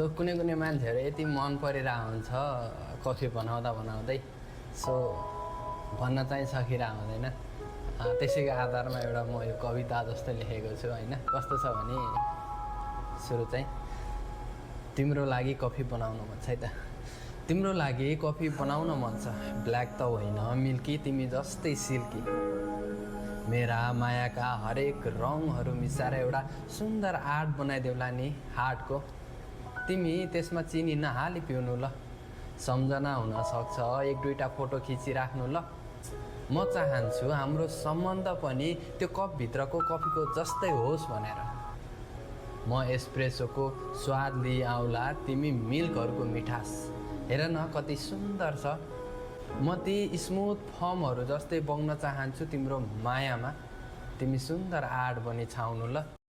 So कुनै कुनै मान्छेहरू यति मन परिरहेको हुन्छ कफी बनाउँदै सो भन्न चाहिँ सकिरहेको हुँदैन। त्यसैको आधारमा एउटा म यो कविता जस्तो लेखेको छु होइन। कस्तो छ भने सुरु चाहिँ तिम्रो लागि कफी बनाउन मन छ है त। तिम्रो लागि कफी बनाउन मन छ, ब्ल्याक त होइन मिल्की तिमी जस्तै सिल्की। मेरा मायाका हरेक रङहरू मिसाएर एउटा सुन्दर आर्ट बनाइदेऊला नि हार्टको। तिमी त्यसमा चिनी नहाली पिउनु ल, सम्झना हुन सक्छ एक दुईवटा फोटो खिचिराख्नु ल। म चाहन्छु हाम्रो सम्बन्ध पनि त्यो कपभित्रको कफीको जस्तै होस् भनेर। म एस्प्रेसोको स्वाद लिई आउला, तिमी मिल्कहरूको मिठास। हेर न कति सुन्दर छ। म ती स्मुथ फर्महरू जस्तै बग्न चाहन्छु तिम्रो मायामा। तिमी सुन्दर आर्ट बनी छाउनु ल।